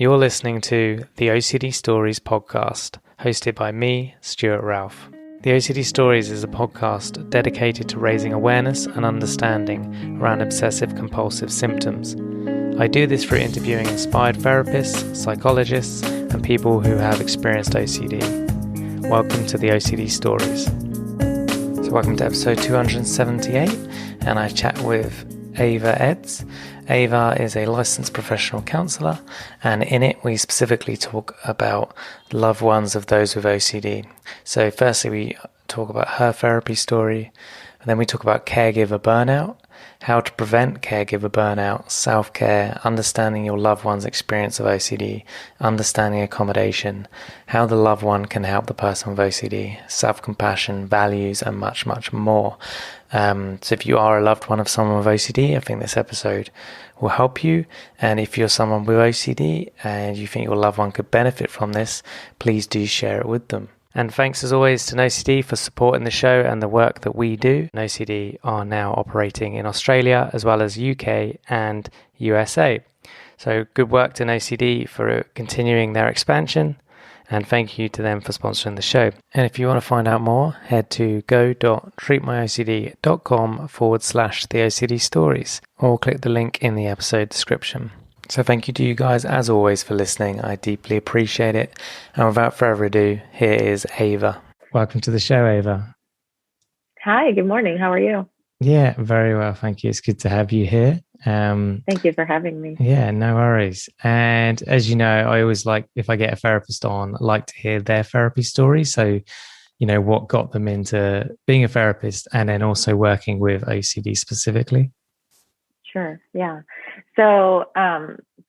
You're listening to the OCD Stories podcast, hosted by me, Stuart Ralph. The OCD Stories is a podcast dedicated to raising awareness and understanding around obsessive-compulsive symptoms. I do this through interviewing inspired therapists, psychologists, and people who have experienced OCD. Welcome to the OCD Stories. So welcome to episode 278, and I chat with Eeva Edds. Eeva is a licensed professional counsellor, and in it we specifically talk about loved ones of those with OCD. So firstly we talk about her therapy story, and then we talk about caregiver burnout, how to prevent caregiver burnout, self-care, understanding your loved one's experience of OCD, understanding accommodation, how the loved one can help the person with OCD, self-compassion, values, and much, much more. So if you are a loved one of someone with OCD, I think this episode will help you. And if you're someone with OCD and you think your loved one could benefit from this, please do share it with them. And thanks as always to NoCD for supporting the show and the work that we do. NoCD are now operating in Australia as well as UK and USA. So good work to NoCD for continuing their expansion. And thank you to them for sponsoring the show. And if you want to find out more, head to go.treatmyocd.com/the OCD stories, or click the link in the episode description. So thank you to you guys as always for listening. I deeply appreciate it. And without further ado, here is Eeva. Welcome to the show, Eeva. Hi, good morning. How are you? Yeah, very well. Thank you. It's good to have you here. Thank you for having me. Yeah, no worries. And as you know, I always like, if I get a therapist on, I like to hear their therapy story. So, you know, what got them into being a therapist and then also working with OCD specifically? Sure. Yeah. So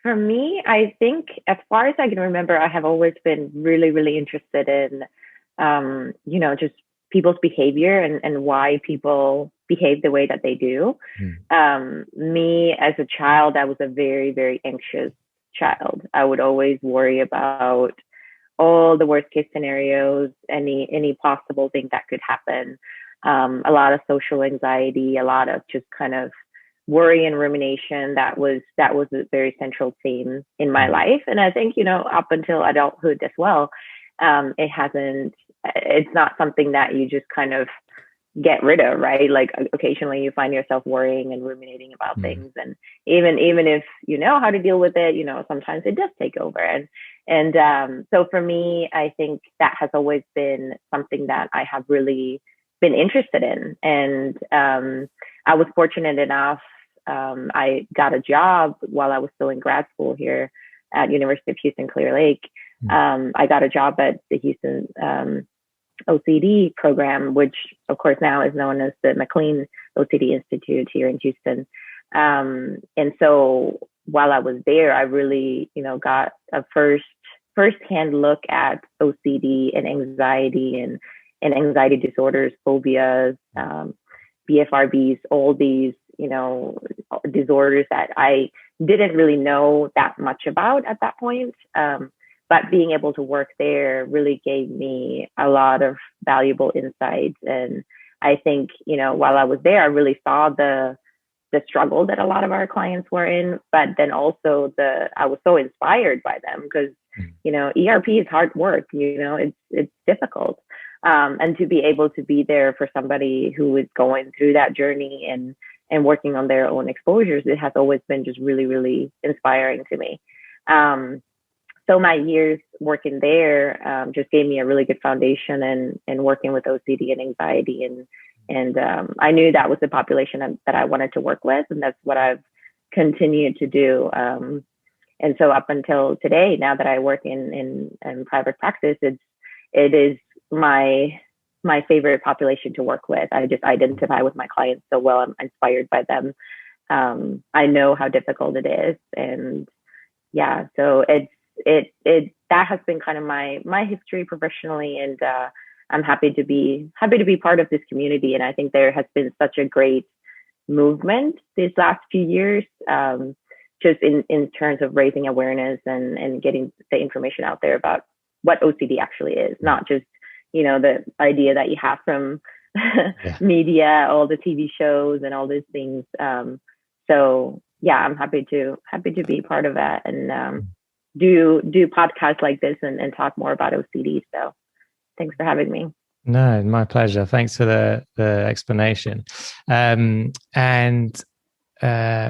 for me, I think as far as I can remember, I have always been really, really interested in, just people's behavior and why people behave the way that they do. Me as a child, I was a very, very anxious child. I would always worry about all the worst case scenarios, any possible thing that could happen. A lot of social anxiety, a lot of just kind of worry and rumination. That was a very central theme in my life. And I think, up until adulthood as well, it's not something that you just kind of get rid of, right? Like occasionally you find yourself worrying and ruminating about things. And even if you know how to deal with it, sometimes it does take over. And so for me, I think that has always been something that I have really been interested in. And I was fortunate enough, I got a job while I was still in grad school here at University of Houston, Clear Lake. I got a job at the Houston OCD program, which of course now is known as the McLean OCD Institute here in Houston. And so while I was there, I really, got a first-hand look at OCD and anxiety and anxiety disorders, phobias, BFRBs, all these, disorders that I didn't really know that much about at that point. But being able to work there really gave me a lot of valuable insights. And I think, while I was there, I really saw the struggle that a lot of our clients were in, but then also I was so inspired by them because, ERP is hard work, it's difficult. And to be able to be there for somebody who is going through that journey and working on their own exposures, it has always been just really, really inspiring to me. So my years working there just gave me a really good foundation and working with OCD and anxiety. And I knew that was the population that I wanted to work with. And that's what I've continued to do. And so up until today, now that I work in private practice, it is my favorite population to work with. I just identify with my clients so well. I'm inspired by them. I know how difficult it is. And yeah, so that has been kind of my history professionally, and I'm happy to be part of this community. And I think there has been such a great movement these last few years, just in terms of raising awareness and getting the information out there about what OCD actually is, not just the idea that you have from media, all the TV shows and all these things. So yeah, I'm happy to be part of that. And do podcasts like this and talk more about OCD. So thanks for having me. No, my pleasure. Thanks for the explanation. What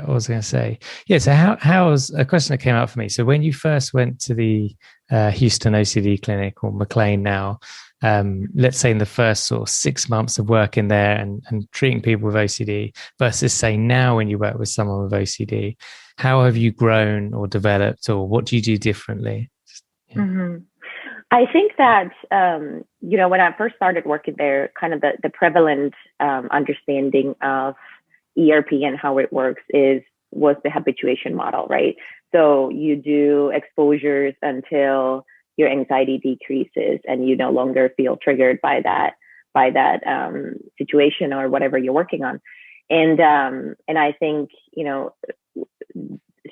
was I going to say? Yeah. So how's a question that came up for me? So when you first went to the Houston OCD clinic, or McLean now, let's say in the first sort of 6 months of working there and treating people with OCD versus say now when you work with someone with OCD, how have you grown or developed, or what do you do differently? Yeah. Mm-hmm. I think that, when I first started working there, kind of the prevalent understanding of ERP and how it works was the habituation model, right? So you do exposures until your anxiety decreases and you no longer feel triggered by that situation or whatever you're working on. And I think,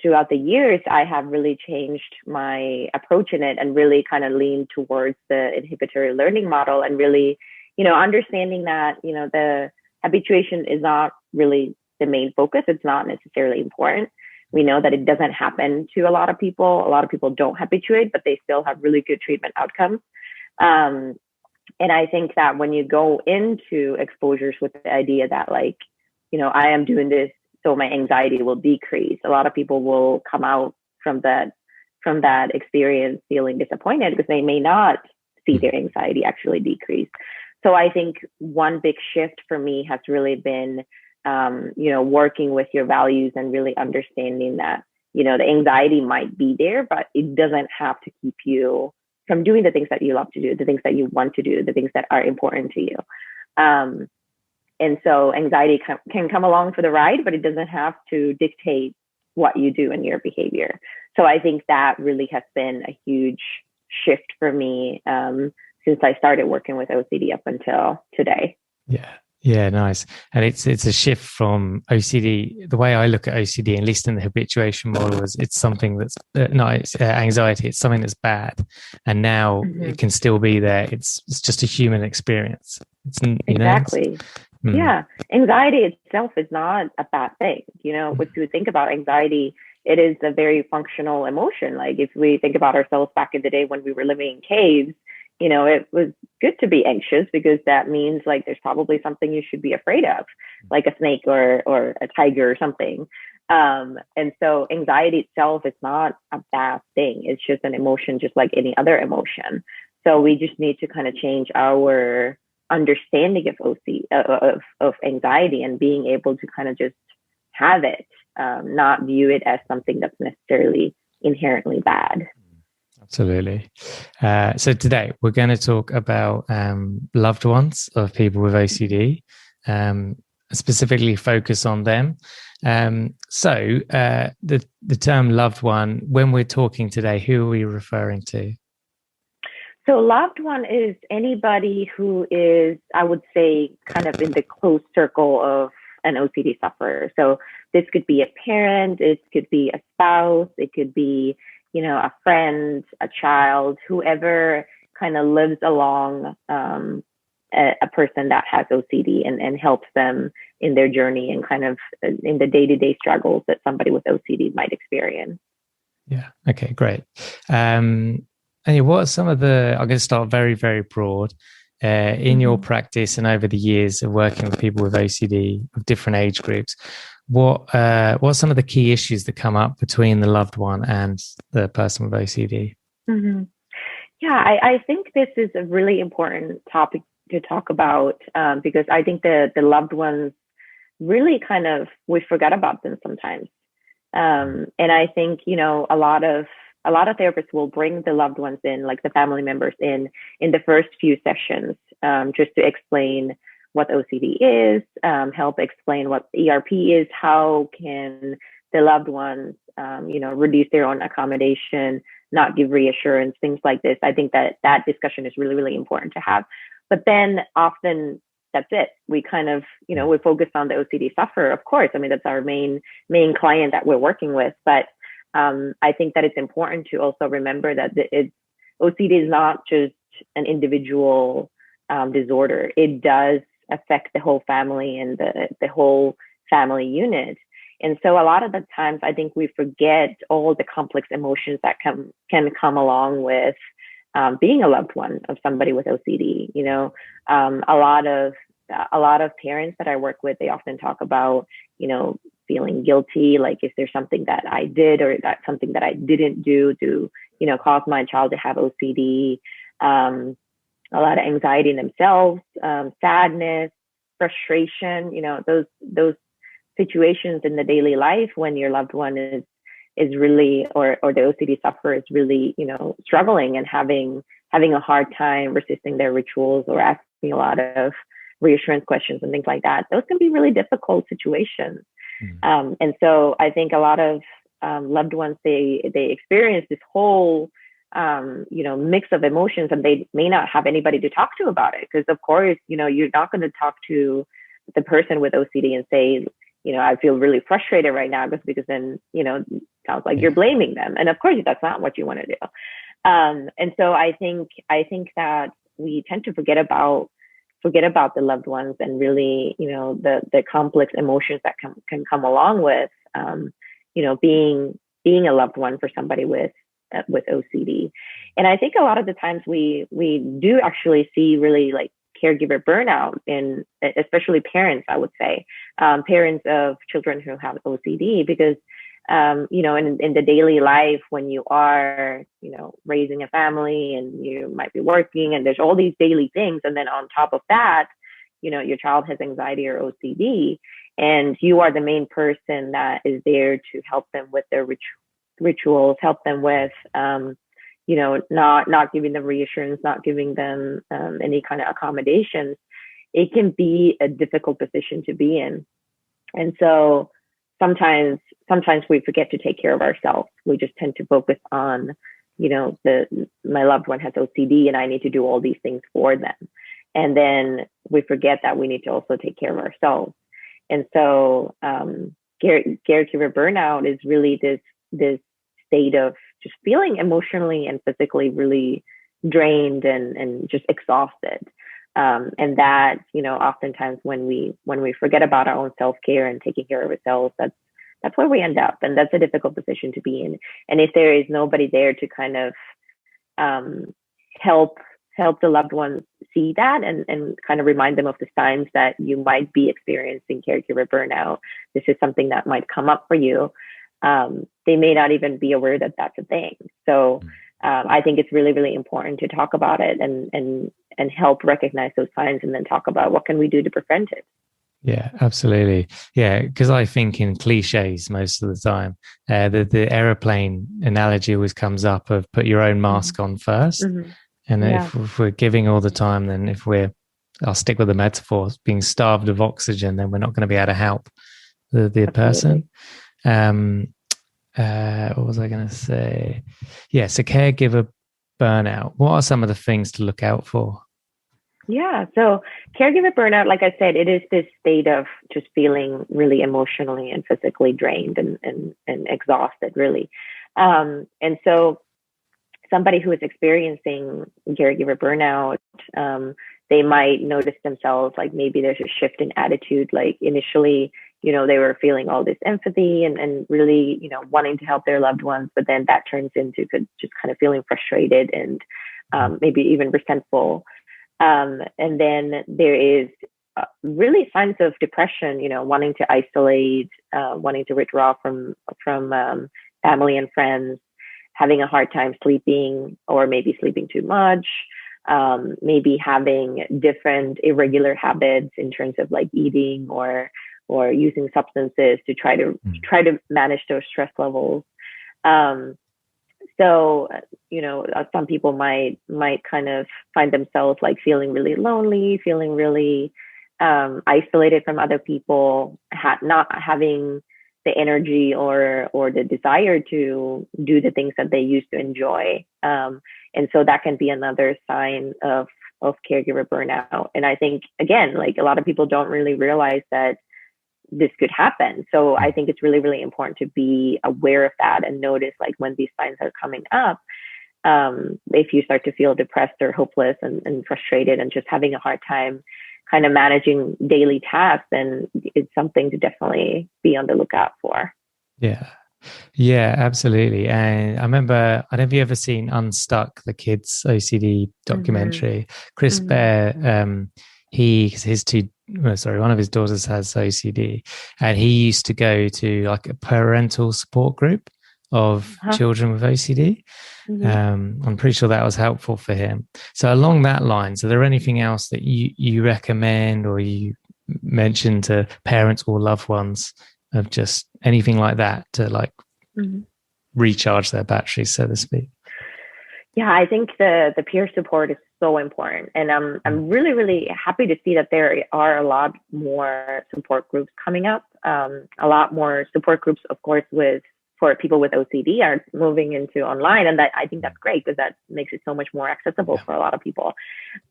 throughout the years, I have really changed my approach in it and really kind of leaned towards the inhibitory learning model and really, understanding that, the habituation is not really the main focus. It's not necessarily important. We know that it doesn't happen to a lot of people. A lot of people don't habituate, but they still have really good treatment outcomes. And I think that when you go into exposures with the idea that I am doing this so my anxiety will decrease, a lot of people will come out from that experience feeling disappointed because they may not see their anxiety actually decrease. So I think one big shift for me has really been, working with your values and really understanding that, the anxiety might be there, but it doesn't have to keep you from doing the things that you love to do, the things that you want to do, the things that are important to you. And so anxiety can come along for the ride, but it doesn't have to dictate what you do in your behavior. So I think that really has been a huge shift for me since I started working with OCD up until today. Yeah, nice. And it's a shift from OCD. The way I look at OCD, at least in the habituation model, is it's something that's anxiety. It's something that's bad, and now it can still be there. It's just a human experience. Exactly. Yeah. Anxiety itself is not a bad thing. If you think about anxiety, it is a very functional emotion. Like if we think about ourselves back in the day when we were living in caves, it was good to be anxious because that means there's probably something you should be afraid of, like a snake or a tiger or something. And so anxiety itself is not a bad thing. It's just an emotion, just like any other emotion. So we just need to kind of change our understanding of anxiety and being able to kind of just have it, not view it as something that's necessarily inherently bad. Absolutely. So today we're going to talk about loved ones of people with OCD, specifically focus on them. So the term loved one, when we're talking today, who are we referring to? So loved one is anybody who is, I would say, kind of in the close circle of an OCD sufferer. So this could be a parent, it could be a spouse, it could be, a friend, a child, whoever kind of lives along a person that has OCD and helps them in their journey and kind of in the day-to-day struggles that somebody with OCD might experience. Yeah. Okay, great. And what are some of I'm going to start very, very broad. In your practice and over the years of working with people with OCD of different age groups, what are some of the key issues that come up between the loved one and the person with OCD? Mm-hmm. Yeah, I think this is a really important topic to talk about because I think the loved ones really kind of, we forget about them sometimes. And I think, a lot of therapists will bring the loved ones in, like the family members in the first few sessions, just to explain what OCD is, help explain what ERP is, how can the loved ones, reduce their own accommodation, not give reassurance, things like this. I think that discussion is really, really important to have. But then often that's it. We kind of, we focus on the OCD sufferer, of course. I mean, that's our main client that we're working with. But I think that it's important to also remember that OCD is not just an individual disorder. It does affect the whole family and the whole family unit. And so a lot of the times I think we forget all the complex emotions that can come along with being a loved one of somebody with OCD. A lot of parents that I work with, they often talk about, feeling guilty, like, is there something that I did or that something that I didn't do to, cause my child to have OCD? A lot of anxiety in themselves, sadness, frustration, those situations in the daily life when your loved one is really, or the OCD sufferer is really, struggling and having a hard time resisting their rituals or asking a lot of reassurance questions and things like that. Those can be really difficult situations. And so I think a lot of loved ones, they experience this whole, mix of emotions, and they may not have anybody to talk to about it. Because of course, you're not going to talk to the person with OCD and say, I feel really frustrated right now, just because then, sounds like you're blaming them. And of course, that's not what you want to do. And so I think that we tend to forget about the loved ones and really, the complex emotions that can come along with, being a loved one for somebody with OCD. And I think a lot of the times we do actually see really like caregiver burnout in, especially parents, I would say, parents of children who have OCD, because, in the daily life, when you are, raising a family and you might be working and there's all these daily things. And then on top of that, your child has anxiety or OCD, and you are the main person that is there to help them with their rituals, help them with, not giving them reassurance, not giving them any kind of accommodations. It can be a difficult position to be in. And so sometimes we forget to take care of ourselves. We just tend to focus on, my loved one has OCD and I need to do all these things for them. And then we forget that we need to also take care of ourselves. And so caregiver burnout is really this state of just feeling emotionally and physically really drained and just exhausted. And that, oftentimes when we forget about our own self-care and taking care of ourselves, that's where we end up. And that's a difficult position to be in. And if there is nobody there to kind of help the loved ones see that and kind of remind them of the signs that you might be experiencing caregiver burnout, this is something that might come up for you. They may not even be aware that that's a thing. So I think it's really, really important to talk about it and help recognize those signs, and then talk about what can we do to prevent it. Yeah, absolutely. Yeah, because I think in cliches most of the time, the aeroplane analogy always comes up of put your own mask on first. Mm-hmm. And if we're giving all the time, then I'll stick with the metaphor, being starved of oxygen, then we're not going to be able to help the person. What was I going to say? Yeah, so caregiver burnout. What are some of the things to look out for? Yeah, so caregiver burnout, like I said, it is this state of just feeling really emotionally and physically drained and exhausted, really. And so somebody who is experiencing caregiver burnout, they might notice themselves like maybe there's a shift in attitude. Like initially, they were feeling all this empathy and really, wanting to help their loved ones, but then that turns into just kind of feeling frustrated and maybe even resentful. And then there is really signs of depression, wanting to isolate, wanting to withdraw from family and friends, having a hard time sleeping, or maybe sleeping too much, maybe having different irregular habits in terms of like eating or using substances to try to manage those stress levels. So, some people might kind of find themselves like feeling really lonely, feeling really isolated from other people, not having the energy or the desire to do the things that they used to enjoy. And so that can be another sign of caregiver burnout. And I think, again, like a lot of people don't really realize that this could happen. So I think it's really, really important to be aware of that and notice like when these signs are coming up. If you start to feel depressed or hopeless and frustrated and just having a hard time kind of managing daily tasks, then it's something to definitely be on the lookout for. Yeah. Yeah, absolutely. And I remember, I don't know if you ever seen Unstuck, the kids OCD documentary. Chris Bear, one of his daughters has OCD, and he used to go to like a parental support group of children with OCD. I'm pretty sure that was helpful for him. So along that lines, are there anything else that you recommend or you mention to parents or loved ones of just anything like that to like recharge their batteries, so to speak? Yeah, I think the peer support is so important, and I'm really, really happy to see that there are a lot more support groups coming up. A lot more support groups, of course, for people with OCD are moving into online, and that I think that's great because that makes it so much more accessible for a lot of people.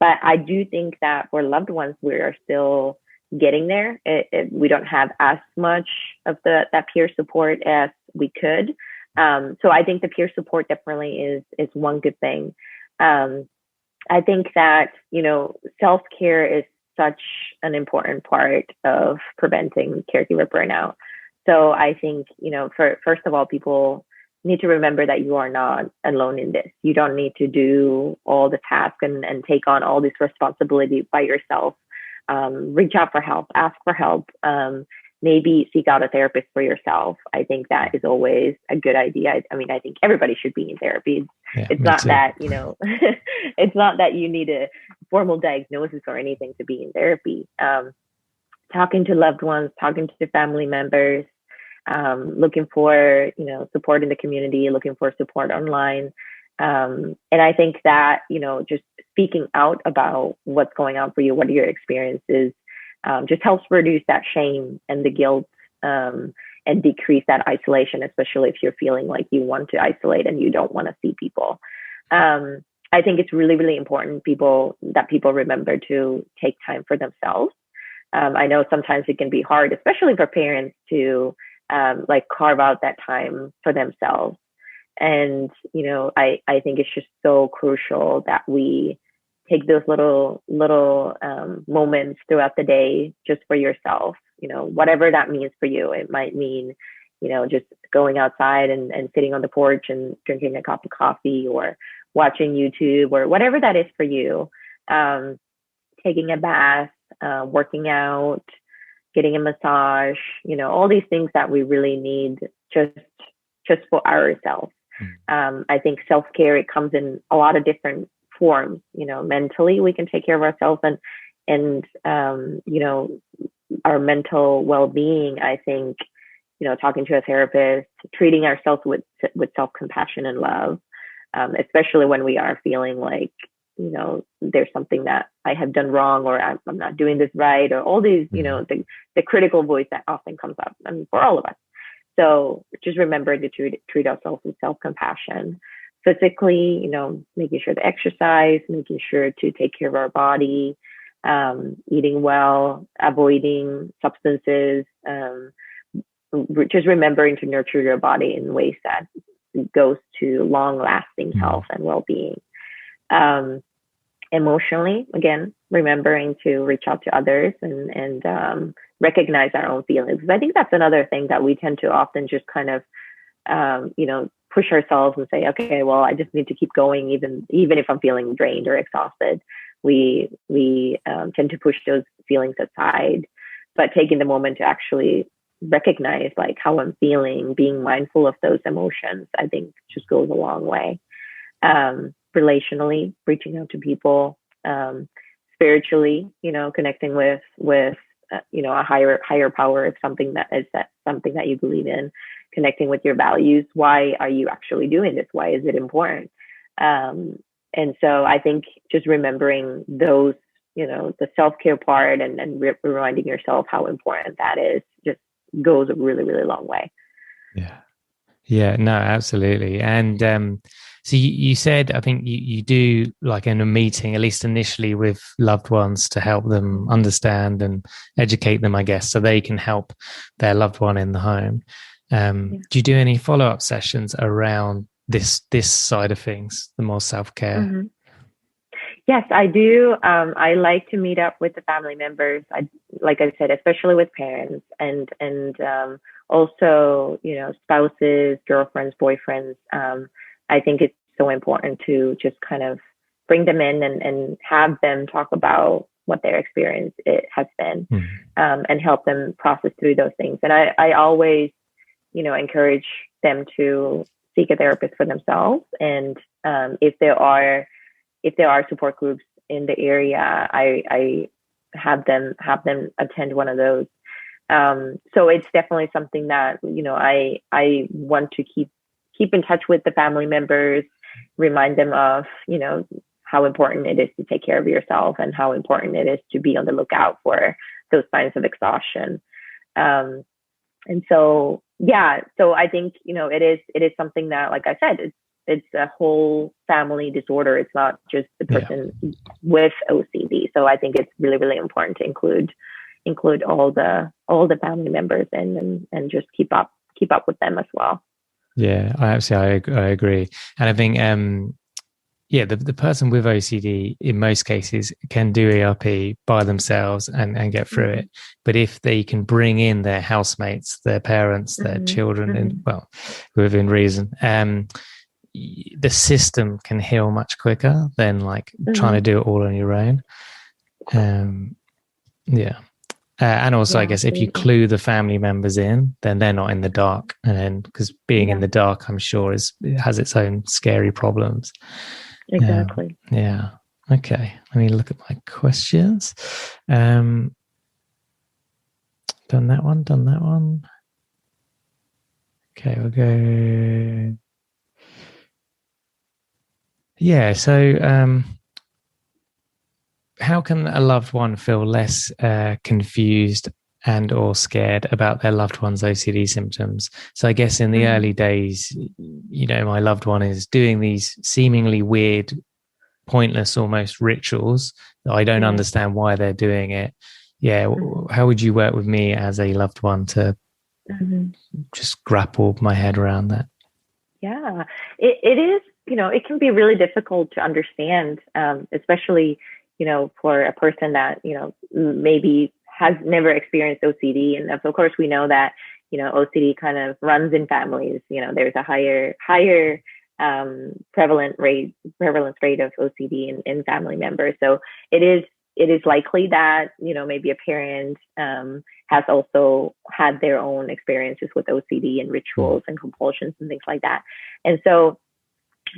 But I do think that for loved ones, we are still getting there. We don't have as much of that peer support as we could. So I think the peer support definitely is one good thing. I think that, self-care is such an important part of preventing caregiver burnout. So I think, first of all, people need to remember that you are not alone in this. You don't need to do all the tasks and take on all this responsibility by yourself. Reach out for help, ask for help, maybe seek out a therapist for yourself. I think that is always a good idea. I mean, I think everybody should be in therapy. It's not that, it's not that you need a formal diagnosis or anything to be in therapy. Talking to loved ones, talking to family members, looking for, support in the community, looking for support online. And I think that, just speaking out about what's going on for you, what are your experiences, just helps reduce that shame and the guilt, and decrease that isolation, especially if you're feeling like you want to isolate and you don't want to see people. I think it's really, really important that people remember to take time for themselves. I know sometimes it can be hard, especially for parents, to carve out that time for themselves. And, I think it's just so crucial that we take those little moments throughout the day just for yourself, whatever that means for you. It might mean, just going outside and sitting on the porch and drinking a cup of coffee or watching YouTube or whatever that is for you. Taking a bath, working out, getting a massage, all these things that we really need just for ourselves. I think self-care, it comes in a lot of different forms. Mentally, we can take care of ourselves and our mental well-being. I think, talking to a therapist, treating ourselves with self-compassion and love, especially when we are feeling like, there's something that I have done wrong, or I'm not doing this right, or all these, the critical voice that often comes up, for all of us. So just remember to treat ourselves with self-compassion. Physically, making sure to exercise, making sure to take care of our body, eating well, avoiding substances, just remembering to nurture your body in ways that goes to long-lasting health and well-being. Emotionally, again, remembering to reach out to others and recognize our own feelings. I think that's another thing that we tend to often just kind of, push ourselves and say, okay, well, I just need to keep going, even if I'm feeling drained or exhausted. We tend to push those feelings aside, but taking the moment to actually recognize like how I'm feeling, being mindful of those emotions, I think just goes a long way. Relationally, reaching out to people, spiritually, connecting with a higher power, if something that you believe in, connecting with your values. Why are you actually doing this? Why is it important? And so I think just remembering those, the self-care part and reminding yourself how important that is just goes a really, really long way. Yeah, no, absolutely. And so you said, I think you do like in a meeting, at least initially with loved ones, to help them understand and educate them, I guess, so they can help their loved one in the home. Do you do any follow-up sessions around this side of things, the more self-care? Yes, I do. I like to meet up with the family members. Like I said, especially with parents and also, spouses, girlfriends, boyfriends. I think it's so important to just kind of bring them in and have them talk about what their experience it has been, and help them process through those things. And I always, encourage them to seek a therapist for themselves. And if there are support groups in the area, I have them attend one of those. So it's definitely something that, I want to keep in touch with the family members, remind them of, how important it is to take care of yourself and how important it is to be on the lookout for those signs of exhaustion. And so, yeah, so I think, it is something that, like I said, it's a whole family disorder. It's not just the person with OCD. So I think it's really, really important to include all the family members and just keep up with them as well. Yeah, I agree. And I think, the person with OCD in most cases can do ERP by themselves and get through it. But if they can bring in their housemates, their parents, their children, and within reason, the system can heal much quicker than like trying to do it all on your own. And also, I guess if you clue the family members in, then they're not in the dark. And because being in the dark, I'm sure it has its own scary problems. Exactly. Okay. Let me look at my questions. Done that one. Okay, we'll go. Yeah. So, how can a loved one feel less confused and or scared about their loved one's OCD symptoms? So I guess in the early days, my loved one is doing these seemingly weird, pointless, almost rituals that I don't understand why they're doing it. Yeah. How would you work with me as a loved one to just grapple my head around that? Yeah, it is, it can be really difficult to understand, especially, for a person that, maybe has never experienced OCD. And of course, we know that, OCD kind of runs in families. There's a higher prevalence rate of OCD in family members. So it is likely that, maybe a parent has also had their own experiences with OCD and rituals and compulsions and things like that. And so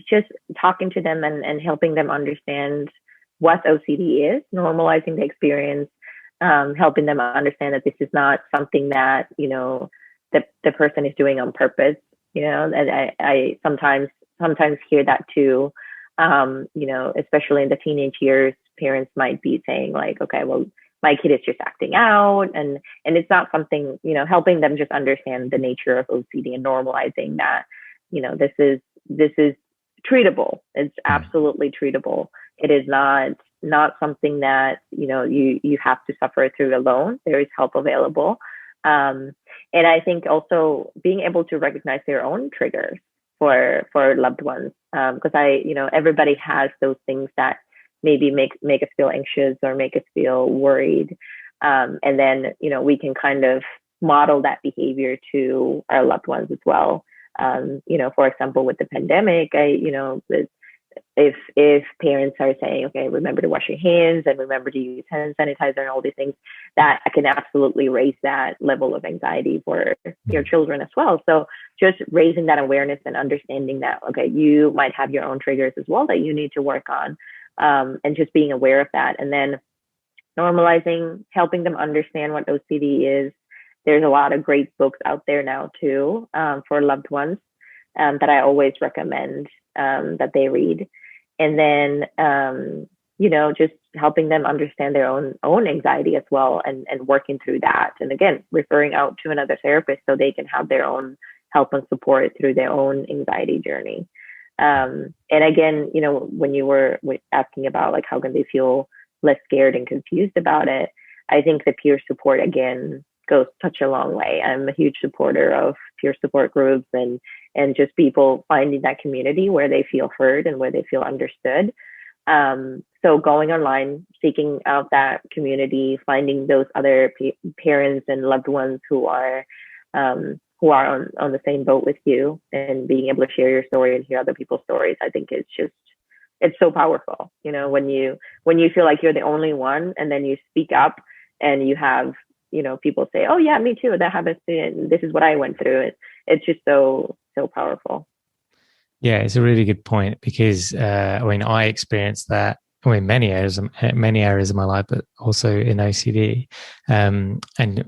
just talking to them and helping them understand what OCD is, normalizing the experience, helping them understand that this is not something that, the person is doing on purpose. And I sometimes hear that too, especially in the teenage years, parents might be saying like, okay, well, my kid is just acting out. And it's not something, helping them just understand the nature of OCD and normalizing that, this is treatable. It's absolutely treatable. It is not something that, you have to suffer through alone. There is help available. And I think also being able to recognize their own triggers for loved ones. Because everybody has those things that maybe make us feel anxious or make us feel worried. And then, we can kind of model that behavior to our loved ones as well. For example, with the pandemic, if parents are saying, okay, remember to wash your hands and remember to use hand sanitizer and all these things, that can absolutely raise that level of anxiety for your children as well. So just raising that awareness and understanding that, okay, you might have your own triggers as well that you need to work on, and just being aware of that. And then normalizing, helping them understand what OCD is. There's a lot of great books out there now too, for loved ones, that I always recommend that they read. And then, just helping them understand their own anxiety as well and working through that. And again, referring out to another therapist so they can have their own help and support through their own anxiety journey. And again, when you were asking about like, how can they feel less scared and confused about it? I think the peer support, again, goes such a long way. I'm a huge supporter of peer support groups and just people finding that community where they feel heard and where they feel understood. So going online, seeking out that community, finding those other parents and loved ones who are on the same boat with you, and being able to share your story and hear other people's stories, I think it's so powerful. When you feel like you're the only one, and then you speak up and you have, people say, oh yeah, me too, that happens to me, and this is what I went through. It's just so powerful. Yeah, it's a really good point, because I experienced that many areas of my life, but also in OCD. And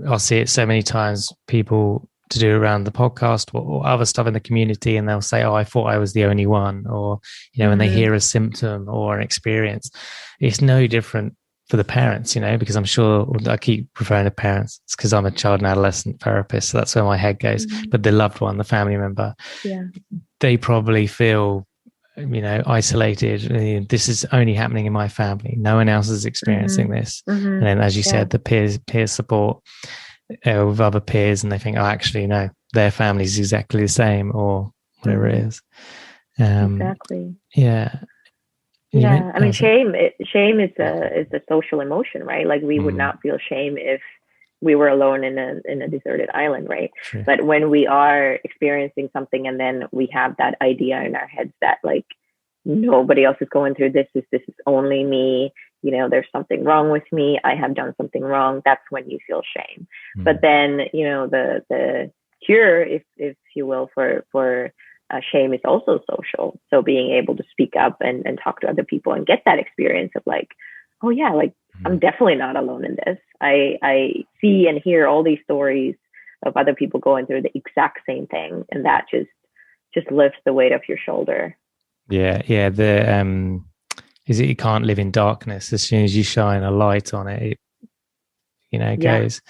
I'll see it so many times, people to do around the podcast or other stuff in the community, and they'll say, oh, I thought I was the only one. Or, when they hear a symptom or an experience, it's no different for the parents, because I'm sure, I keep referring to parents, it's because I'm a child and adolescent therapist, so that's where my head goes. But the loved one, the family member, they probably feel, isolated. This is only happening in my family. No one else is experiencing this. And then, as you said, the peer support with other peers, and they think, oh, actually, no, their family is exactly the same, or whatever it is. Exactly. Yeah. Yeah. I mean, shame is a social emotion, right? Like, we would not feel shame if we were alone in a deserted island, right? True. But when we are experiencing something, and then we have that idea in our heads that, like, nobody else is going through this is only me, there's something wrong with me, I have done something wrong, that's when you feel shame. But then, the cure, if you will, for shame is also social. So being able to speak up and talk to other people and get that experience of, like, oh yeah, like, I'm definitely not alone in this. I see and hear all these stories of other people going through the exact same thing, and that just lifts the weight off your shoulder. Yeah. Is it, you can't live in darkness. As soon as you shine a light on it, it goes.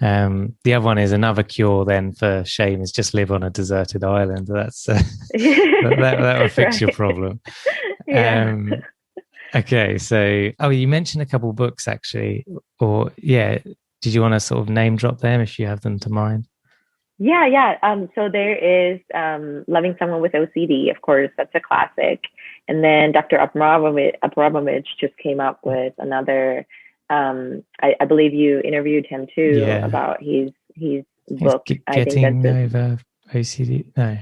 The other one is another cure then for shame is just live on a deserted island. That's that will fix your problem. Okay, so you mentioned a couple of books, actually, did you want to sort of name drop them if you have them to mind? Yeah. So there is Loving Someone with OCD, of course, that's a classic. And then Dr. Abramovich just came up with another. I believe you interviewed him too about his book. Getting over OCD. No,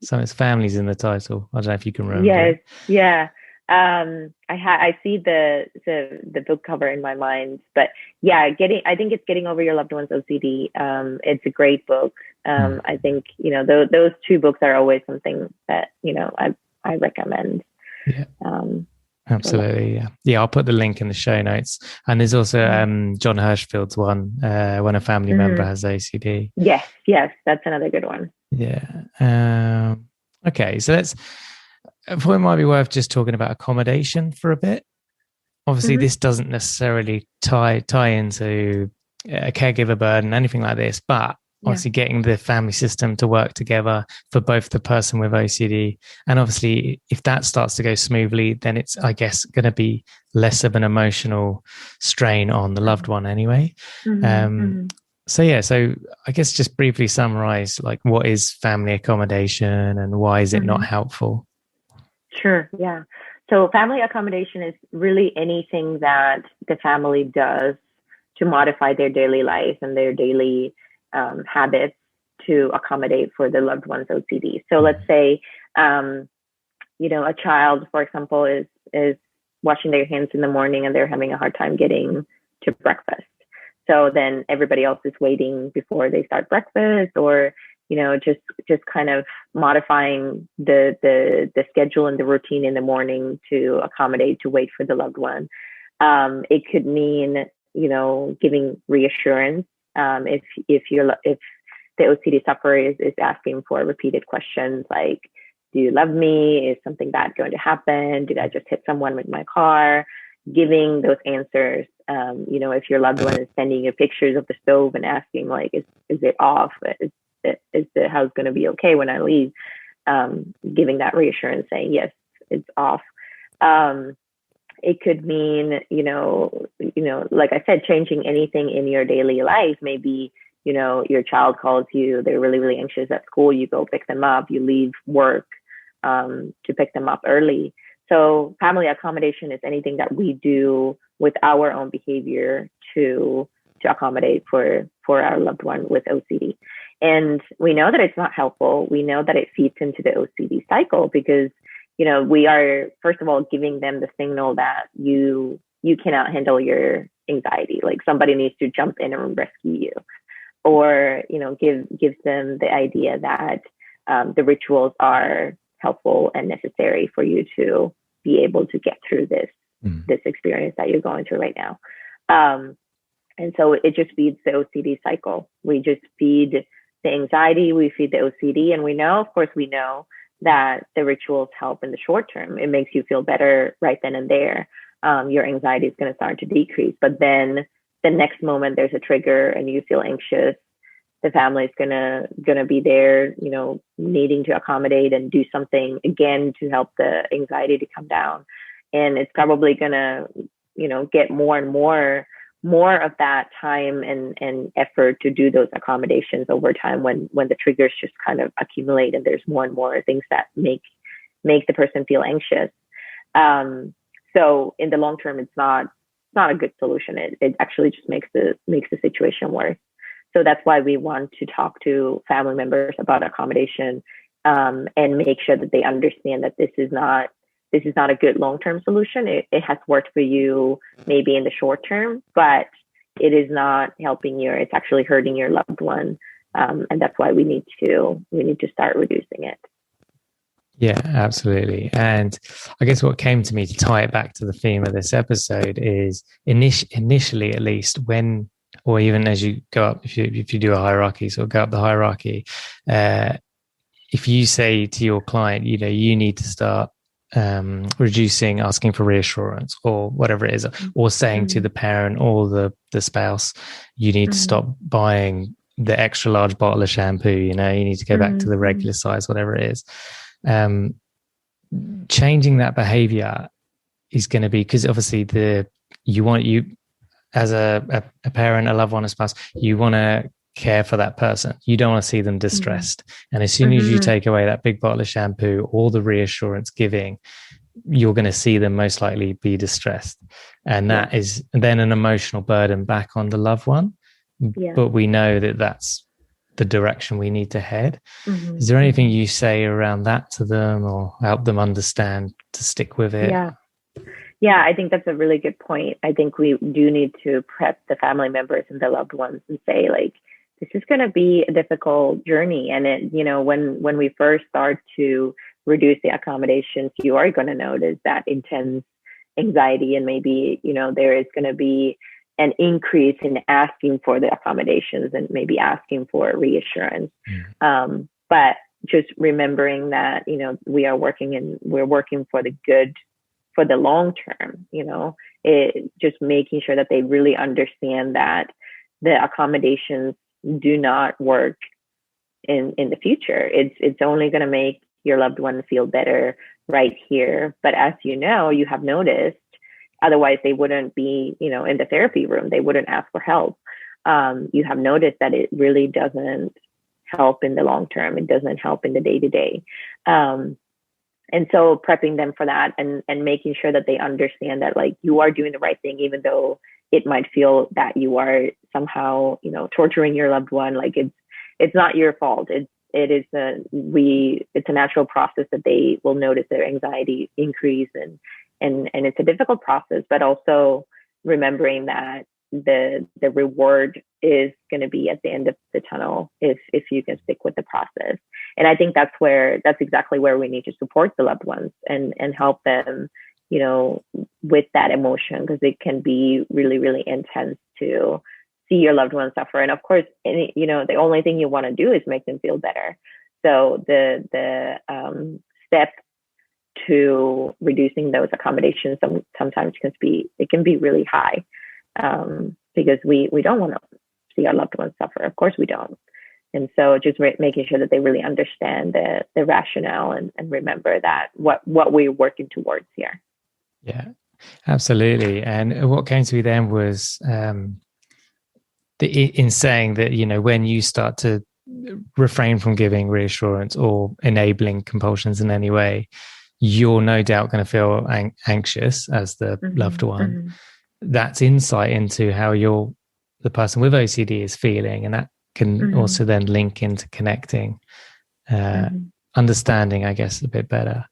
so it's families in the title. I don't know if you can remember. Yes, yeah. I see the book cover in my mind, but I think it's Getting Over Your Loved One's OCD. It's a great book. I think, those two books are always something that, I recommend. Yeah. Absolutely. Yeah. I'll put the link in the show notes. And there's also John Hirschfield's one, When a Family Member Has OCD. Yes, that's another good one. Yeah. Okay, so I thought it might be worth just talking about accommodation for a bit. Obviously, this doesn't necessarily tie into a caregiver burden, anything like this, but obviously getting the family system to work together for both the person with OCD. And obviously, if that starts to go smoothly, then it's, I guess, going to be less of an emotional strain on the loved one anyway. So I guess just briefly summarize, like, what is family accommodation and why is it not helpful? Sure. Yeah. So family accommodation is really anything that the family does to modify their daily life and their daily habits to accommodate for the loved one's OCD. So let's say, a child, for example, is washing their hands in the morning and they're having a hard time getting to breakfast. So then everybody else is waiting before they start breakfast, or just kind of modifying the schedule and the routine in the morning to accommodate, to wait for the loved one. It could mean, giving reassurance. If the OCD sufferer is asking for repeated questions like, do you love me? Is something bad going to happen? Did I just hit someone with my car? Giving those answers. If your loved one is sending you pictures of the stove and asking, like, is it off? Is the house going to be okay when I leave? Giving that reassurance, saying, yes, it's off. It could mean, like I said, changing anything in your daily life. Maybe, your child calls you, they're really, really anxious at school. You go pick them up, you leave work to pick them up early. So family accommodation is anything that we do with our own behavior to accommodate for our loved one with OCD. And we know that it's not helpful. We know that it feeds into the OCD cycle because, we are, first of all, giving them the signal that you cannot handle your anxiety. Like somebody needs to jump in and rescue you, or, gives them the idea that the rituals are helpful and necessary for you to be able to get through this experience that you're going through right now. And so it just feeds the OCD cycle. We just feed the anxiety, we feed the OCD, and we know that the rituals help in the short term. It makes you feel better right then and there. Your anxiety is going to start to decrease, but then the next moment there's a trigger and you feel anxious, the family is gonna be there, needing to accommodate and do something again to help the anxiety to come down. And it's probably gonna, get more and more of that time and effort to do those accommodations over time when the triggers just kind of accumulate and there's more and more things that make the person feel anxious. So in the long term, it's not a good solution. It actually just makes the situation worse. So that's why we want to talk to family members about accommodation, and make sure that they understand that this is not a good long-term solution. It has worked for you maybe in the short term, but it is not helping you. It's actually hurting your loved one, and that's why we need to start reducing it. Yeah, absolutely. And I guess what came to me to tie it back to the theme of this episode is initially, at least, when, or even as you go up, if you do a hierarchy, so go up the hierarchy, if you say to your client, you need to start reducing asking for reassurance or whatever it is, or saying to the parent or the spouse, you need to stop buying the extra large bottle of shampoo, you need to go back to the regular size, whatever it is. Changing that behavior is going to be, because obviously you as a parent, a loved one, a spouse, you want to care for that person. You don't want to see them distressed. And as soon as you take away that big bottle of shampoo, all the reassurance giving, you're going to see them most likely be distressed. And that is then an emotional burden back on the loved one. Yeah. But we know that that's the direction we need to head. Is there anything you say around that to them or help them understand to stick with it? Yeah, I think that's a really good point. I think we do need to prep the family members and the loved ones and say, like, this is going to be a difficult journey. And it, when we first start to reduce the accommodations, you are going to notice that intense anxiety, and maybe, there is going to be an increase in asking for the accommodations and maybe asking for reassurance. But just remembering that, we're working for the good, for the long term, just making sure that they really understand that the accommodations do not work in the future. It's only going to make your loved one feel better right here. But as you have noticed, otherwise they wouldn't be, in the therapy room. They wouldn't ask for help. You have noticed that it really doesn't help in the long term. It doesn't help in the day to day. And so prepping them for that and making sure that they understand that, like, you are doing the right thing, even though it might feel that you are somehow, torturing your loved one. Like, it's not your fault. It's a natural process that they will notice their anxiety increase, and it's a difficult process, but also remembering that the reward is going to be at the end of the tunnel if you can stick with the process. And I think that's exactly where we need to support the loved ones and help them, with that emotion, because it can be really, really intense to see your loved one suffer. And of course, the only thing you want to do is make them feel better. So the step to reducing those accommodations sometimes can be really high, because we don't want to see our loved ones suffer. Of course we don't. And so just making sure that they really understand the rationale and remember that what we're working towards here. Yeah, absolutely. And what came to me then was in saying that, when you start to refrain from giving reassurance or enabling compulsions in any way, you're no doubt going to feel anxious as the loved one. That's insight into how the person with OCD is feeling, and that can also then link into connecting, understanding, I guess, a bit better.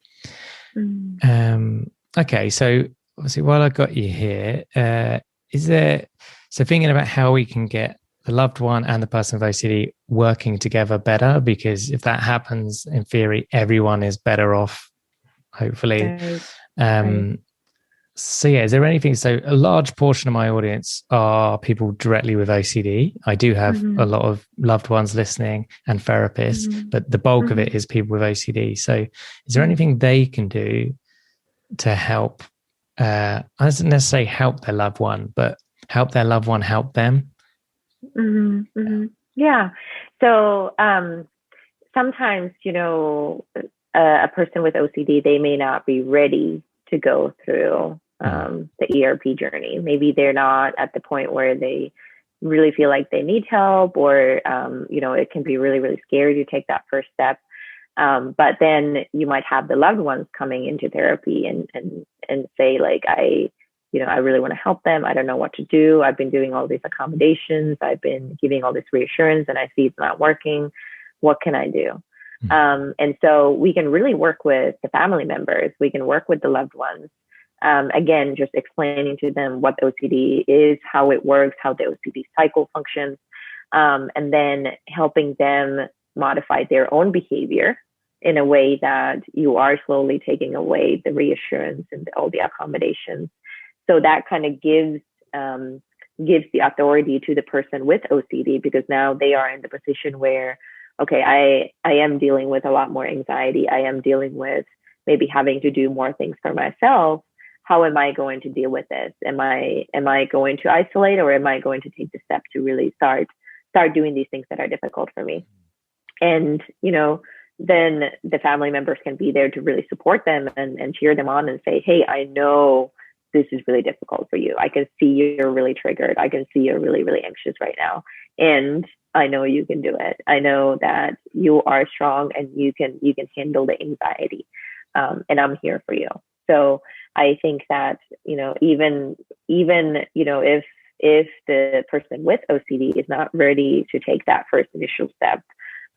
Okay, so obviously, while I got you here, so thinking about how we can get the loved one and the person with OCD working together better, because if that happens, in theory, everyone is better off, hopefully. Right. So yeah, is there anything? So a large portion of my audience are people directly with OCD. I do have a lot of loved ones listening and therapists, but the bulk of it is people with OCD. So is there anything they can do to help? I don't necessarily help their loved one, but help their loved one help them? Yeah. So sometimes, a person with OCD, they may not be ready to go through the ERP journey. Maybe they're not at the point where they really feel like they need help, or, it can be really, really scary to take that first step. But then you might have the loved ones coming into therapy and say, like, I really want to help them. I don't know what to do. I've been doing all these accommodations. I've been giving all this reassurance, and I see it's not working. What can I do? And so we can really work with the family members. We can work with the loved ones. Again, just explaining to them what OCD is, how it works, how the OCD cycle functions, and then helping them modify their own behavior in a way that you are slowly taking away the reassurance and all the accommodations. So that kind of gives the authority to the person with OCD, because now they are in the position where, okay, I am dealing with a lot more anxiety. I am dealing with maybe having to do more things for myself. How am I going to deal with this? Am I going to isolate, or am I going to take the step to really start doing these things that are difficult for me? And, then the family members can be there to really support them and cheer them on and say, hey, I know this is really difficult for you. I can see you're really triggered. I can see you're really, really anxious right now. And I know you can do it. I know that you are strong and you can handle the anxiety. And I'm here for you. So I think that, even if the person with OCD is not ready to take that first initial step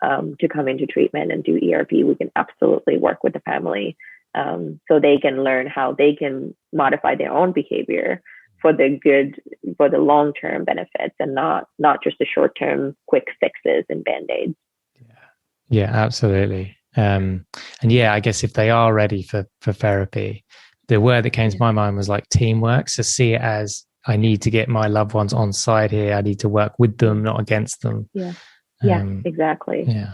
to come into treatment and do ERP, we can absolutely work with the family so they can learn how they can modify their own behavior for the long-term benefits, and not just the short-term quick fixes and band-aids. Yeah, absolutely. And yeah, I guess if they are ready for therapy, the word that came to my mind was like teamwork. So see it as, I need to get my loved ones on side here. I need to work with them, not against them. Yeah, exactly. Yeah,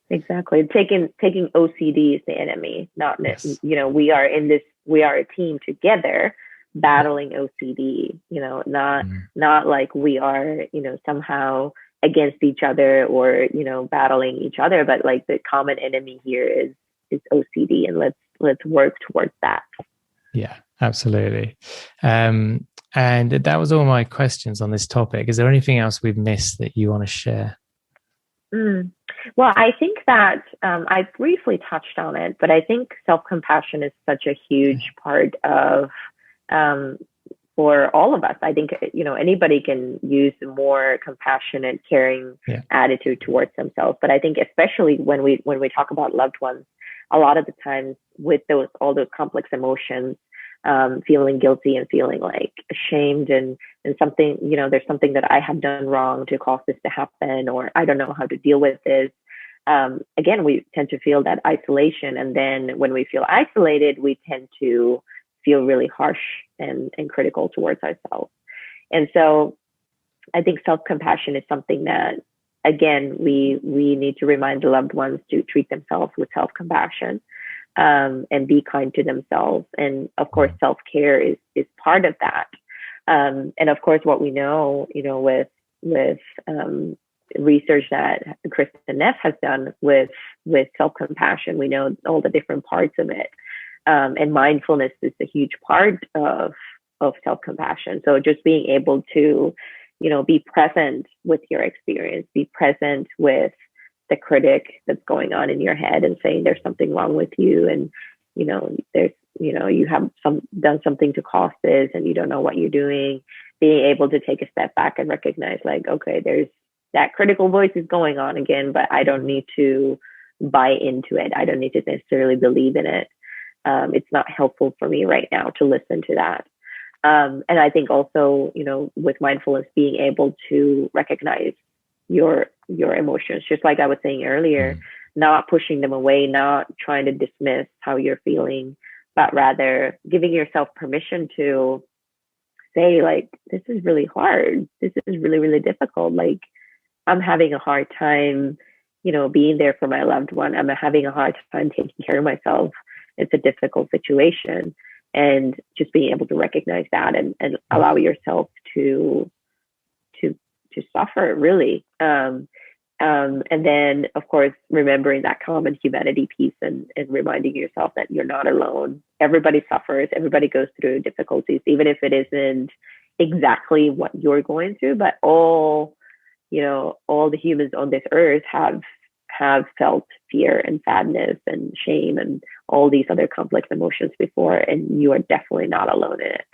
exactly. Taking OCD as the enemy, not, yes. We are a team together battling OCD, not like we are, somehow against each other or, battling each other, but like the common enemy here is OCD, and let's work towards that. Yeah, absolutely. And that was all my questions on this topic. Is there anything else we've missed that you want to share? Well, I think that I briefly touched on it, but I think self-compassion is such a huge part of, for all of us. I think, anybody can use a more compassionate, caring attitude towards themselves. But I think especially when we talk about loved ones, a lot of the times with all those complex emotions, feeling guilty and feeling like ashamed and something, there's something that I have done wrong to cause this to happen, or I don't know how to deal with this. Again, we tend to feel that isolation. And then when we feel isolated, we tend to feel really harsh and critical towards ourselves. And so I think self-compassion is something that, again, we need to remind the loved ones to treat themselves with self-compassion, and be kind to themselves. And of course, self-care is part of that. And of course, what we know, with research that Kristen Neff has done with self-compassion, we know all the different parts of it. And mindfulness is a huge part of self-compassion. So just being able to, be present with your experience, be present with the critic that's going on in your head and saying there's something wrong with you, and there's, you have done something to cause this and you don't know what you're doing, being able to take a step back and recognize like, okay, there's that critical voice is going on again, but I don't need to buy into it. I don't need to necessarily believe in it. It's not helpful for me right now to listen to that. And I think also, with mindfulness, being able to recognize your emotions, just like I was saying earlier, not pushing them away, not trying to dismiss how you're feeling, but rather giving yourself permission to say like, this is really hard. This is really, really difficult. Like, I'm having a hard time, being there for my loved one. I'm having a hard time taking care of myself. It's a difficult situation. And just being able to recognize that and allow yourself to suffer, really. And then, of course, remembering that common humanity piece and reminding yourself that you're not alone. Everybody suffers. Everybody goes through difficulties, even if it isn't exactly what you're going through. But all the humans on this earth have felt fear and sadness and shame and all these other complex emotions before, and you are definitely not alone in it.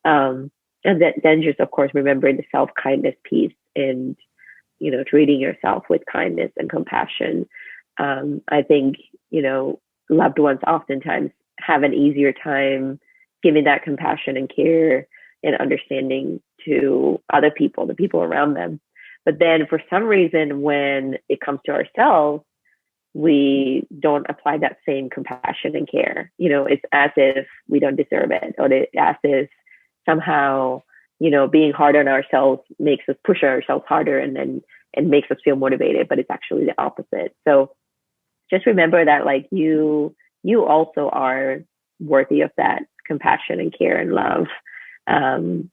And then just, of course, remembering the self-kindness piece and, treating yourself with kindness and compassion. I think, loved ones oftentimes have an easier time giving that compassion and care and understanding to other people, the people around them. But then for some reason, when it comes to ourselves, we don't apply that same compassion and care. It's as if we don't deserve it, or as if somehow, being hard on ourselves makes us push ourselves harder and makes us feel motivated, but it's actually the opposite. So just remember that like you also are worthy of that compassion and care and love, and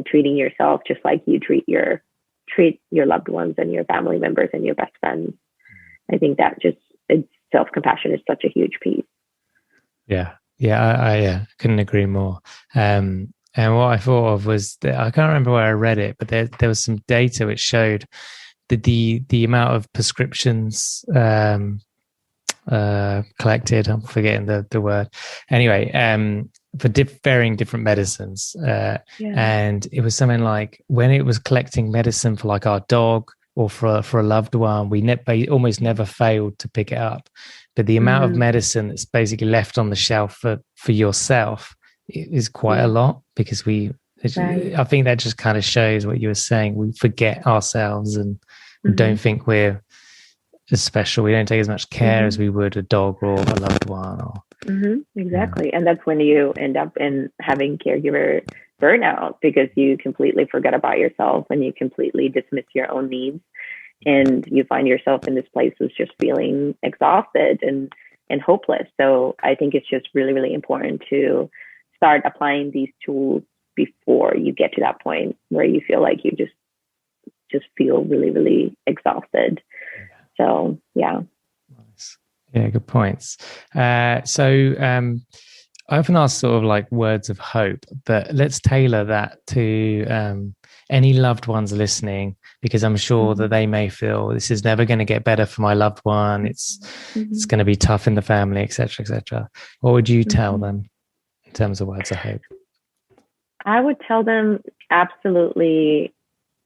treating yourself just like you treat your loved ones and your family members and your best friends. I think that just self-compassion is such a huge piece. Yeah. I couldn't agree more. And what I thought of was that I can't remember where I read it, but there was some data which showed that the amount of prescriptions collected, I'm forgetting the word. Anyway, for varying different medicines. And it was something like when it was collecting medicine for like our dog or for a loved one, we almost never failed to pick it up. But the amount of medicine that's basically left on the shelf for yourself is quite a lot, because I think that just kind of shows what you were saying. We forget ourselves and don't think we're as special. We don't take as much care as we would a dog or a loved one. Exactly. And that's when you end up in having caregiver burnout, because you completely forget about yourself and you completely dismiss your own needs. And you find yourself in this place of just feeling exhausted and hopeless. So I think it's just really, really important to start applying these tools before you get to that point where you feel like you just feel really, really exhausted. So, yeah. Nice. Yeah, good points. So I often ask sort of like words of hope, but let's tailor that to any loved ones listening, because I'm sure that they may feel this is never going to get better for my loved one. It's going to be tough in the family, etc., etc. What would you tell them in terms of words of hope? I would tell them absolutely,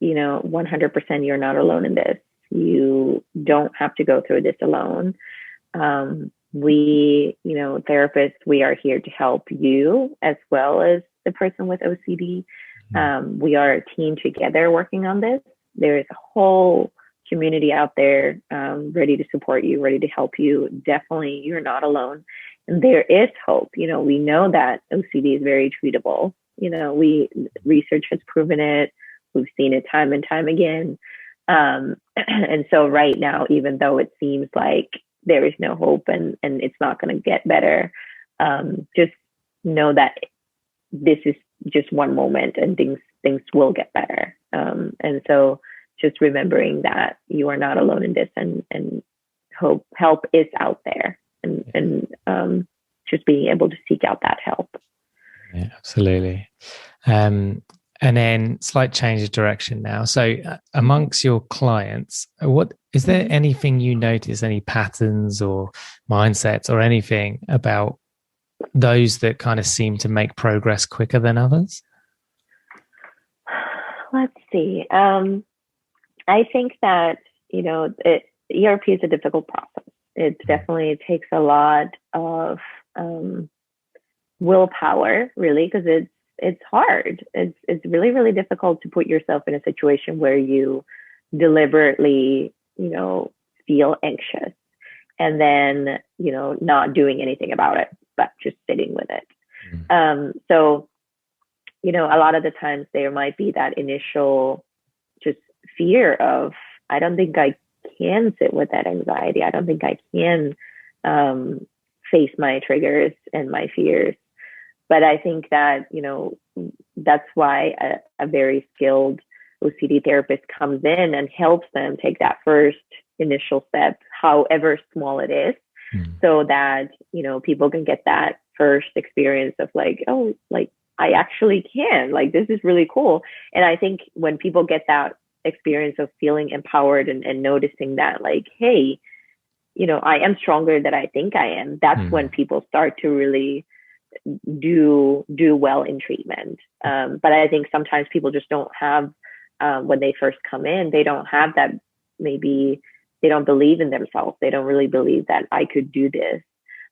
100% you're not alone in this. You don't have to go through this alone. We, therapists, we are here to help you as well as the person with OCD. We are a team together working on this. There is a whole community out there ready to support you, ready to help you. Definitely, you're not alone. And there is hope. We know that OCD is very treatable. Research has proven it. We've seen it time and time again. And so right now, even though it seems like there is no hope and it's not going to get better, just know that this is just one moment and things will get better. And so just remembering that you are not alone in this and help is out there and just being able to seek out that help. Yeah, absolutely. And then slight change of direction now. So amongst your clients, what is there anything you notice, any patterns or mindsets or anything about those that kind of seem to make progress quicker than others? Let's see. I think that, ERP is a difficult process. It definitely takes a lot of willpower, really, because it's hard. It's really, really difficult to put yourself in a situation where you deliberately, feel anxious and then, not doing anything about it, but just sitting with it. So, a lot of the times there might be that initial just fear of, I don't think I can sit with that anxiety. I don't think I can face my triggers and my fears. But I think that, that's why a very skilled OCD therapist comes in and helps them take that first initial step, however small it is, so that, people can get that first experience of like, oh, like I actually can, like, this is really cool. And I think when people get that experience of feeling empowered and noticing that, like, hey, I am stronger than I think I am, that's when people start to really do well in treatment. But I think sometimes people just don't have, when they first come in, they don't have that, maybe they don't believe in themselves. They don't really believe that I could do this.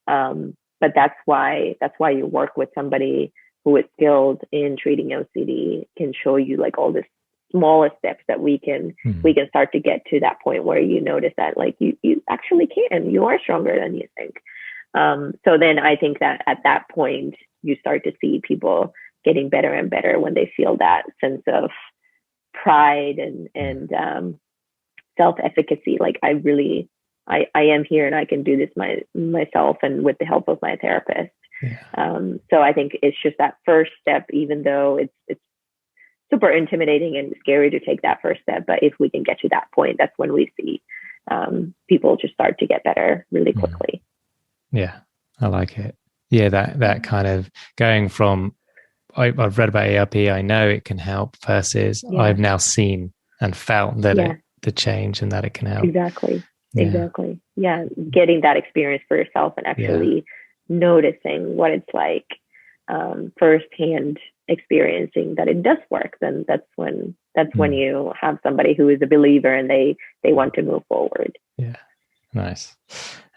But that's why you work with somebody who is skilled in treating OCD, can show you like all the smallest steps that we can start to get to that point where you notice that like you actually can, you are stronger than you think. So then I think that at that point, you start to see people getting better and better when they feel that sense of pride and self-efficacy. Like I am here and I can do this myself and with the help of my therapist. So I think it's just that first step, even though it's super intimidating and scary to take that first step. But if we can get to that point, that's when we see people just start to get better really quickly. Yeah, I like it. Yeah, that kind of going from, I've read about ERP, I know it can help, versus I've now seen and felt that the change and that it can help. Exactly. Yeah, getting that experience for yourself and actually noticing what it's like, firsthand experiencing that it does work, then that's when you have somebody who is a believer and they want to move forward. Yeah, nice.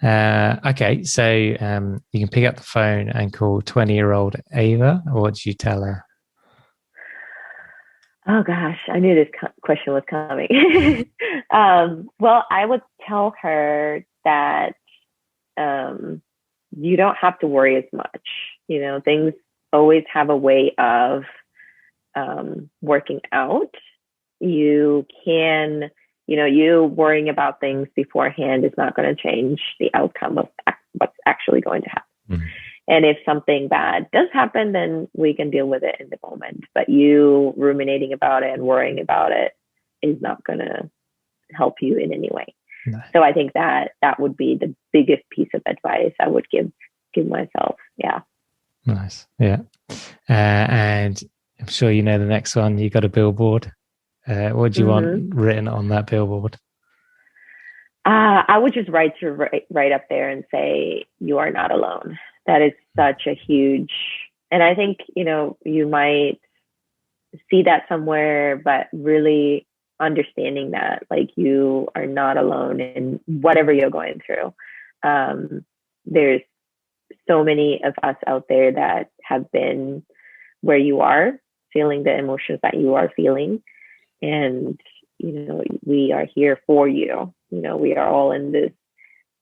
Okay, so you can pick up the phone and call 20-year-old Eva. What do you tell her? Oh gosh, I knew this question was coming. Well, I would tell her that you don't have to worry as much. Things always have a way of working out. You can, you worrying about things beforehand is not going to change the outcome of what's actually going to happen. And if something bad does happen, then we can deal with it in the moment. But you ruminating about it and worrying about it is not going to help you in any way. No. So I think that would be the biggest piece of advice I would give myself. Yeah. Nice. Yeah. And I'm sure you know the next one. You got a billboard. What do you want written on that billboard? I would just write up there and say, you are not alone. That is such a huge, and I think, you might see that somewhere, but really understanding that like you are not alone in whatever you're going through. There's so many of us out there that have been where you are, feeling the emotions that you are feeling. And, we are here for you. We are all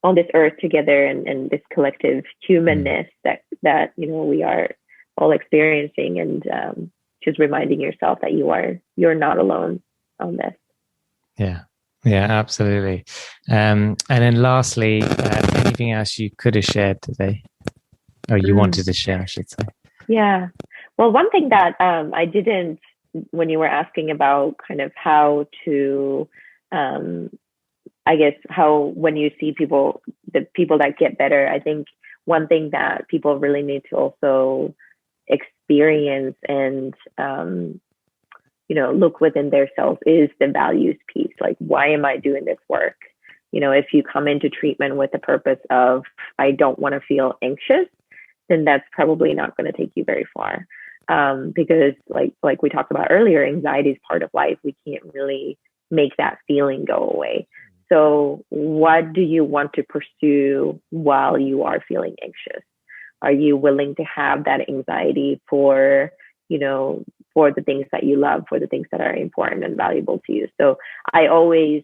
on this earth together and this collective humanness that we are all experiencing, and just reminding yourself that you're not alone on this. Yeah, absolutely. And then lastly, anything else you could have shared today, or you wanted to share, I should say? Yeah. Well, one thing that I didn't, when you were asking about kind of how to, I guess when you see the people that get better, I think one thing that people really need to also experience and look within themselves is the values piece. Like, why am I doing this work? If you come into treatment with the purpose of, I don't want to feel anxious, then that's probably not going to take you very far. Because like we talked about earlier, anxiety is part of life. We can't really make that feeling go away. So what do you want to pursue while you are feeling anxious? Are you willing to have that anxiety for the things that you love, for the things that are important and valuable to you? So I always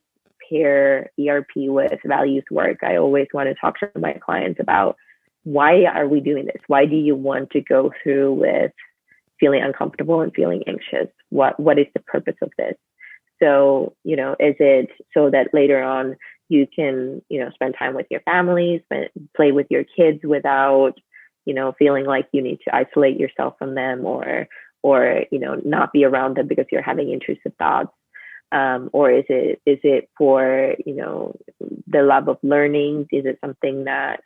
pair ERP with values work. I always want to talk to my clients about, why are we doing this? Why do you want to go through with feeling uncomfortable and feeling anxious? What is the purpose of this? So, is it so that later on you can, spend time with your family, play with your kids without, feeling like you need to isolate yourself from them, or not be around them because you're having intrusive thoughts? Or is it for, the love of learning? Is it something that,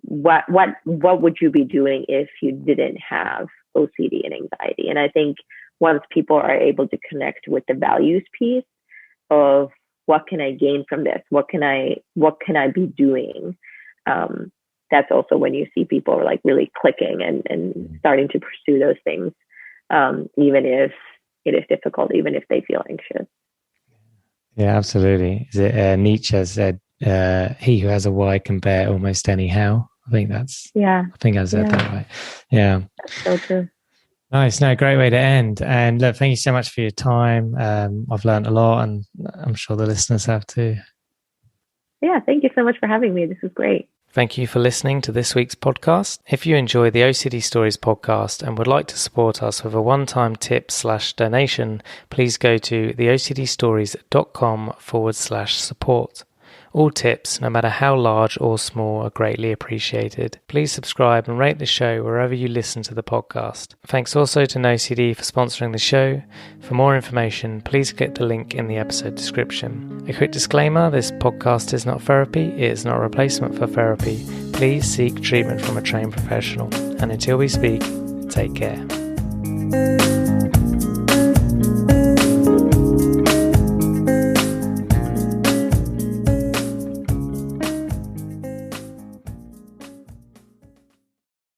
what would you be doing if you didn't have OCD and anxiety? And I think once people are able to connect with the values piece of, what can I gain from this? What can I be doing? That's also when you see people like really clicking and starting to pursue those things, even if it is difficult, even if they feel anxious. Yeah, absolutely. Is it Nietzsche said, he who has a why can bear almost any how? I think I said that right. Yeah. That's so true. Nice. No, great way to end. And look, thank you so much for your time. I've learned a lot, and I'm sure the listeners have too. Yeah, thank you so much for having me. This is great. Thank you for listening to this week's podcast. If you enjoy the OCD Stories podcast and would like to support us with a one-time tip/donation, please go to theocdstories.com/support. All tips, no matter how large or small, are greatly appreciated. Please subscribe and rate the show wherever you listen to the podcast. Thanks also to NoCD for sponsoring the show. For more information, please click the link in the episode description. A quick disclaimer, this podcast is not therapy. It is not a replacement for therapy. Please seek treatment from a trained professional. And until we speak, take care.